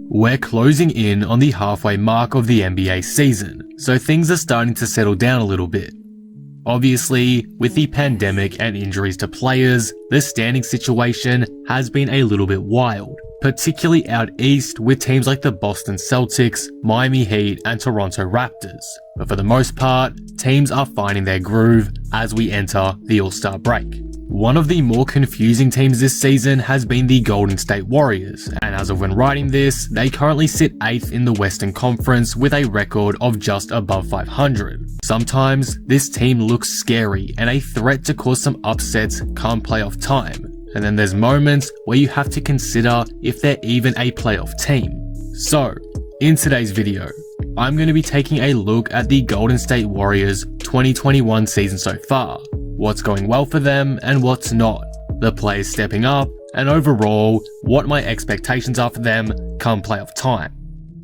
We're closing in on the halfway mark of the NBA season, so things are starting to settle down a little bit. Obviously, with the pandemic and injuries to players, the standing situation has been a little bit wild, particularly out east with teams like the Boston Celtics, Miami Heat and Toronto Raptors. But for the most part, teams are finding their groove as we enter the All-Star break. One of the more confusing teams this season has been the Golden State Warriors, and as of when writing this, they currently sit 8th in the Western Conference with a record of just above 500. Sometimes, this team looks scary and a threat to cause some upsets come playoff time, and then there's moments where you have to consider if they're even a playoff team. So, in today's video, I'm going to be taking a look at the Golden State Warriors 2021 season so far, what's going well for them and what's not, the players stepping up, and overall, what my expectations are for them come playoff time.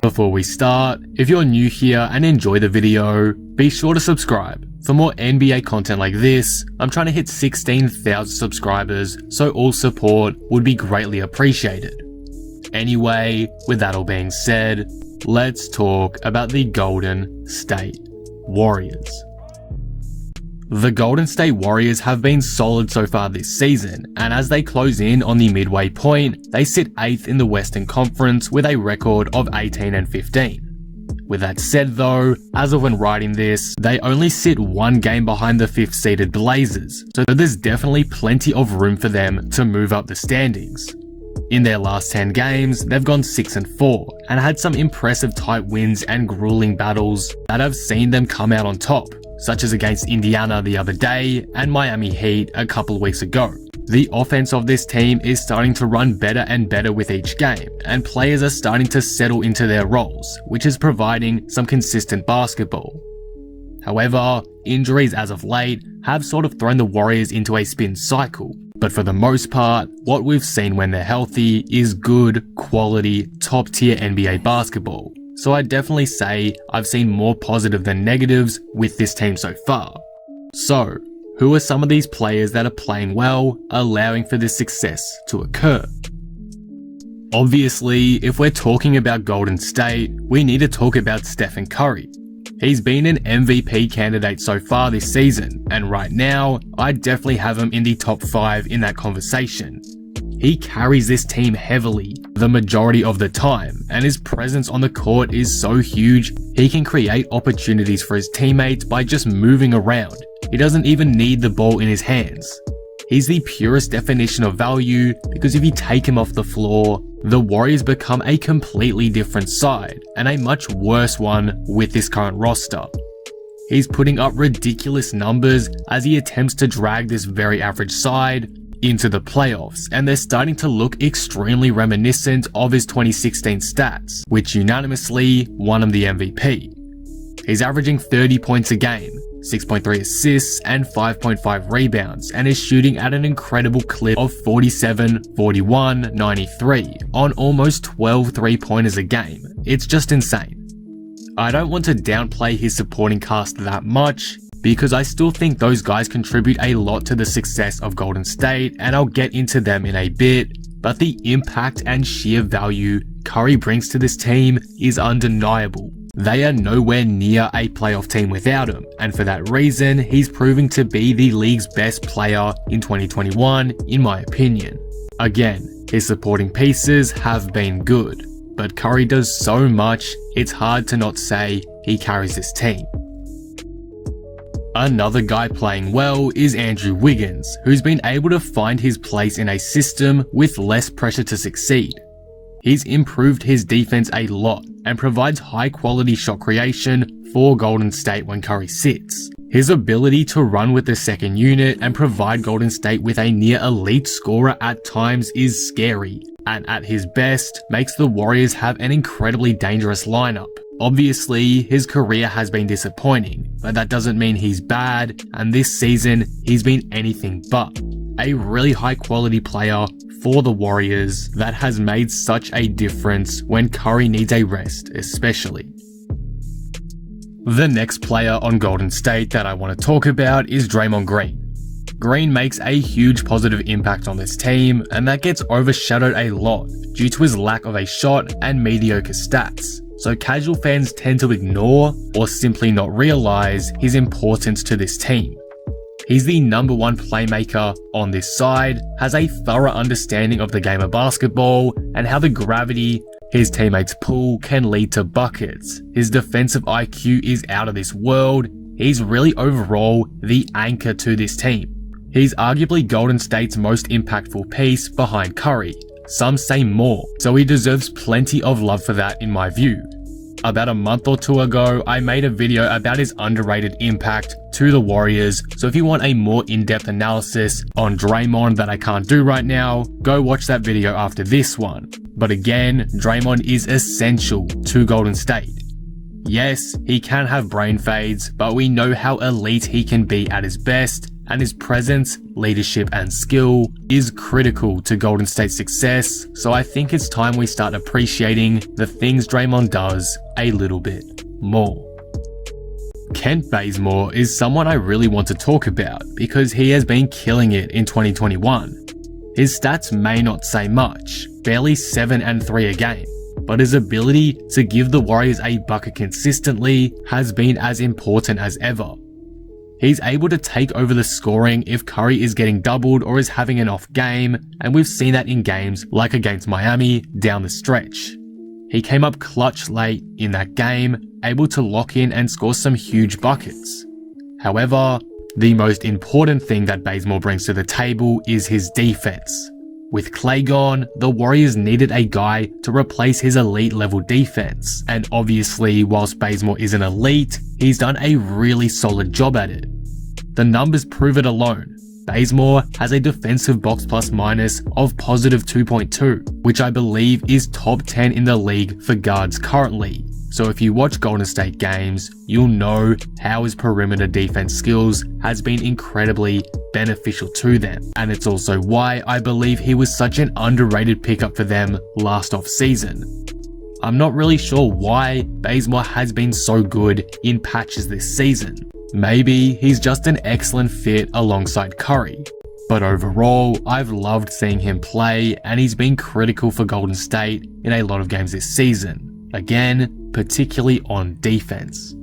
Before we start, if you're new here and enjoy the video, be sure to subscribe. For more NBA content like this, I'm trying to hit 16,000 subscribers, so all support would be greatly appreciated. Anyway, with that all being said, let's talk about the Golden State Warriors. The Golden State Warriors have been solid so far this season, and as they close in on the midway point, they sit 8th in the Western Conference with a record of 18-15. With that said though, as of when writing this, they only sit one game behind the 5th seeded Blazers, so there's definitely plenty of room for them to move up the standings. In their last 10 games, they've gone 6-4 and had some impressive tight wins and grueling battles that have seen them come out on top, such as against Indiana the other day and Miami Heat a couple of weeks ago. The offense of this team is starting to run better and better with each game, and players are starting to settle into their roles, which is providing some consistent basketball. However, injuries as of late have sort of thrown the Warriors into a spin cycle, but for the most part, what we've seen when they're healthy is good, quality, top-tier NBA basketball. So I'd definitely say I've seen more positive than negatives with this team so far. So, who are some of these players that are playing well, allowing for this success to occur? Obviously, if we're talking about Golden State, we need to talk about Stephen Curry. He's been an MVP candidate so far this season, and right now, I'd definitely have him in the top 5 in that conversation. He carries this team heavily the majority of the time, and his presence on the court is so huge, he can create opportunities for his teammates by just moving around. He doesn't even need the ball in his hands. He's the purest definition of value because if you take him off the floor, the Warriors become a completely different side, and a much worse one with this current roster. He's putting up ridiculous numbers as he attempts to drag this very average side into the playoffs, and they're starting to look extremely reminiscent of his 2016 stats, which unanimously won him the MVP. He's averaging 30 points a game, 6.3 assists and 5.5 rebounds, and is shooting at an incredible clip of 47, 41, 93 on almost 12 3-pointers a game. It's just insane. I don't want to downplay his supporting cast that much, because I still think those guys contribute a lot to the success of Golden State, and I'll get into them in a bit, but the impact and sheer value Curry brings to this team is undeniable. They are nowhere near a playoff team without him, and for that reason, he's proving to be the league's best player in 2021, in my opinion. Again, his supporting pieces have been good, but Curry does so much, it's hard to not say he carries this team. Another guy playing well is Andrew Wiggins, who's been able to find his place in a system with less pressure to succeed. He's improved his defense a lot and provides high quality shot creation for Golden State when Curry sits. His ability to run with the second unit and provide Golden State with a near elite scorer at times is scary, and at his best makes the Warriors have an incredibly dangerous lineup. Obviously, his career has been disappointing, but that doesn't mean he's bad, and this season, he's been anything but. A really high quality player for the Warriors that has made such a difference when Curry needs a rest, especially. The next player on Golden State that I want to talk about is Draymond Green. Green makes a huge positive impact on this team, and that gets overshadowed a lot due to his lack of a shot and mediocre stats. So casual fans tend to ignore or simply not realize his importance to this team. He's the number one playmaker on this side, has a thorough understanding of the game of basketball and how the gravity his teammates pull can lead to buckets. His defensive IQ is out of this world. He's really overall the anchor to this team. He's arguably Golden State's most impactful piece behind Curry. Some say more, so he deserves plenty of love for that in my view. About a month or two ago, I made a video about his underrated impact to the Warriors, so if you want a more in-depth analysis on Draymond that I can't do right now, go watch that video after this one. But again, Draymond is essential to Golden State. Yes, he can have brain fades, but we know how elite he can be at his best, and his presence, leadership, and skill is critical to Golden State's success, so I think it's time we start appreciating the things Draymond does a little bit more. Kent Faizmore is someone I really want to talk about because he has been killing it in 2021. His stats may not say much, barely 7 and 3 a game, but his ability to give the Warriors a bucket consistently has been as important as ever. He's able to take over the scoring if Curry is getting doubled or is having an off game, and we've seen that in games like against Miami down the stretch. He came up clutch late in that game, able to lock in and score some huge buckets. However, the most important thing that Bazemore brings to the table is his defense. With Klay gone, the Warriors needed a guy to replace his elite level defense, and obviously whilst Bazemore isn't elite, he's done a really solid job at it. The numbers prove it alone. Bazemore has a defensive box plus minus of positive 2.2, which I believe is top 10 in the league for guards currently. So if you watch Golden State games, you'll know how his perimeter defense skills has been incredibly beneficial to them. And it's also why I believe he was such an underrated pickup for them last off-season. I'm not really sure why Bazemore has been so good in patches this season. Maybe he's just an excellent fit alongside Curry. But overall, I've loved seeing him play, and he's been critical for Golden State in a lot of games this season. Again, particularly on defense.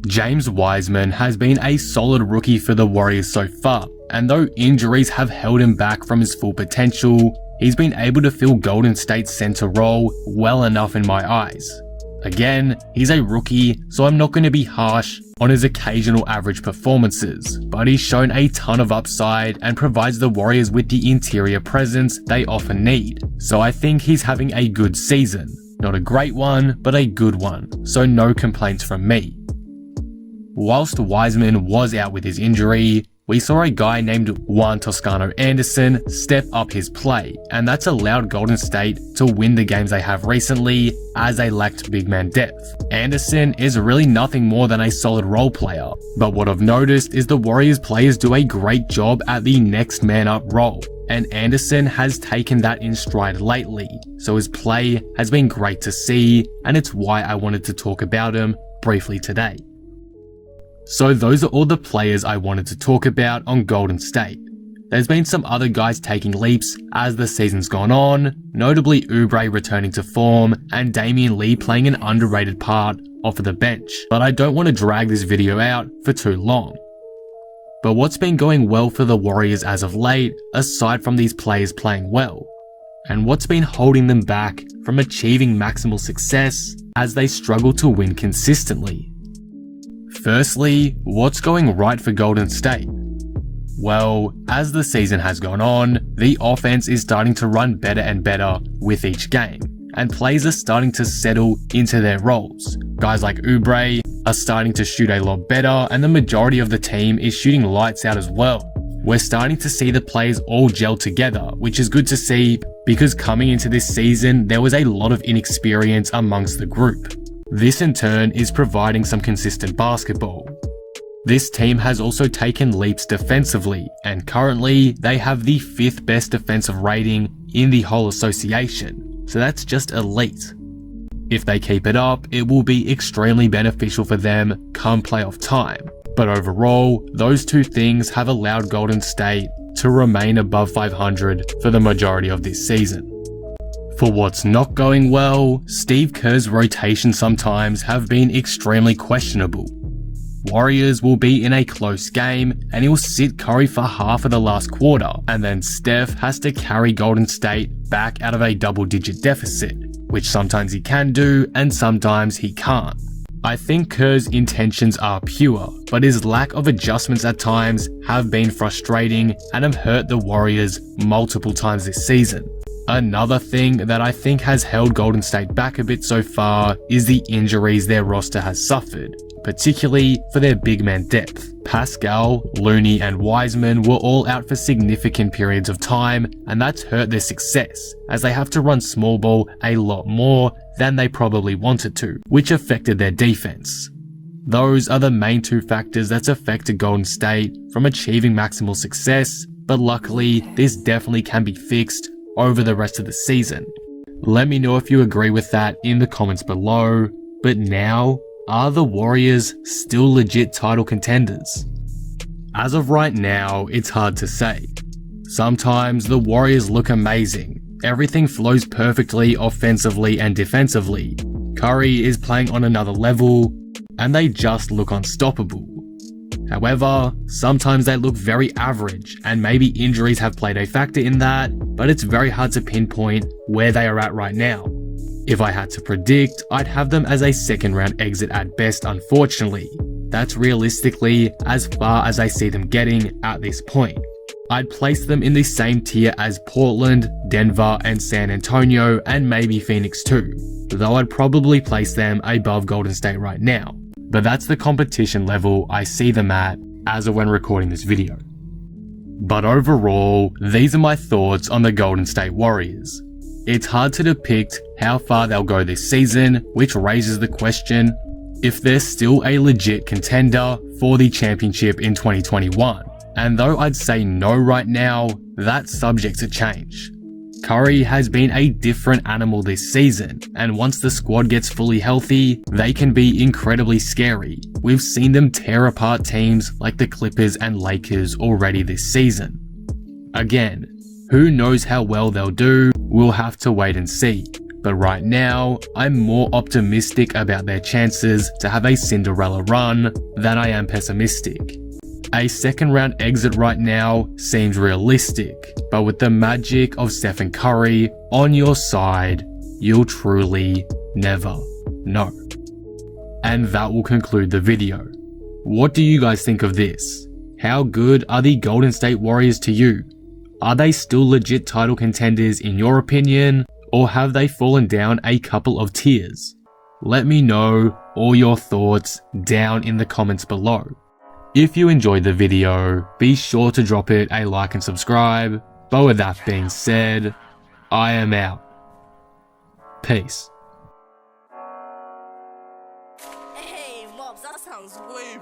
James Wiseman has been a solid rookie for the Warriors so far, and though injuries have held him back from his full potential, he's been able to fill Golden State's center role well enough in my eyes. Again, he's a rookie, so I'm not going to be harsh on his occasional average performances, but he's shown a ton of upside and provides the Warriors with the interior presence they often need. So I think he's having a good season. Not a great one, but a good one, so no complaints from me. Whilst Wiseman was out with his injury, we saw a guy named Juan Toscano Anderson step up his play, and that's allowed Golden State to win the games they have recently as they lacked big man depth. Anderson is really nothing more than a solid role player, but what I've noticed is the Warriors players do a great job at the next man up role, and Anderson has taken that in stride lately, so his play has been great to see, and it's why I wanted to talk about him briefly today. So those are all the players I wanted to talk about on Golden State. There's been some other guys taking leaps as the season's gone on, notably Oubre returning to form and Damian Lee playing an underrated part off of the bench, but I don't want to drag this video out for too long. But what's been going well for the Warriors as of late, aside from these players playing well? And what's been holding them back from achieving maximal success as they struggle to win consistently? Firstly, what's going right for Golden State? Well, as the season has gone on, the offense is starting to run better and better with each game, and players are starting to settle into their roles. Guys like Oubre are starting to shoot a lot better, and the majority of the team is shooting lights out as well. We're starting to see the players all gel together, which is good to see because coming into this season, there was a lot of inexperience amongst the group. This in turn is providing some consistent basketball. This team has also taken leaps defensively, and currently they have the 5th best defensive rating in the whole association, so that's just elite. If they keep it up, it will be extremely beneficial for them come playoff time. But overall, those two things have allowed Golden State to remain above 500 for the majority of this season. For what's not going well, Steve Kerr's rotations sometimes have been extremely questionable. Warriors will be in a close game and he'll sit Curry for half of the last quarter, and then Steph has to carry Golden State back out of a double-digit deficit, which sometimes he can do and sometimes he can't. I think Kerr's intentions are pure, but his lack of adjustments at times have been frustrating and have hurt the Warriors multiple times this season. Another thing that I think has held Golden State back a bit so far is the injuries their roster has suffered, particularly for their big man depth. Pascal, Looney and Wiseman were all out for significant periods of time, and that's hurt their success, as they have to run small ball a lot more than they probably wanted to, which affected their defense. Those are the main two factors that's affected Golden State from achieving maximal success, but luckily this definitely can be fixed over the rest of the season. Let me know if you agree with that in the comments below. But now, are the Warriors still legit title contenders? As of right now, it's hard to say. Sometimes the Warriors look amazing. Everything flows perfectly offensively and defensively. Curry is playing on another level, and they just look unstoppable. However, sometimes they look very average, and maybe injuries have played a factor in that, but it's very hard to pinpoint where they are at right now. If I had to predict, I'd have them as a second round exit at best, unfortunately. That's realistically as far as I see them getting at this point. I'd place them in the same tier as Portland, Denver and San Antonio, and maybe Phoenix too, though I'd probably place them above Golden State right now. But that's the competition level I see them at as of when recording this video. But overall, these are my thoughts on the Golden State Warriors. It's hard to depict how far they'll go this season, which raises the question if they're still a legit contender for the championship in 2021. And though I'd say no right now, that's subject to change. Curry has been a different animal this season, and once the squad gets fully healthy, they can be incredibly scary. We've seen them tear apart teams like the Clippers and Lakers already this season. Again, who knows how well they'll do, we'll have to wait and see. But right now, I'm more optimistic about their chances to have a Cinderella run than I am pessimistic. A second round exit right now seems realistic, but with the magic of Steph and Curry on your side, you'll truly never know. And that will conclude the video. What do you guys think of this? How good are the Golden State Warriors to you? Are they still legit title contenders in your opinion, or have they fallen down a couple of tiers? Let me know all your thoughts down in the comments below. If you enjoyed the video, be sure to drop it a like and subscribe. But with that being said, I am out. Peace. Hey, Mobs, that sounds wavy.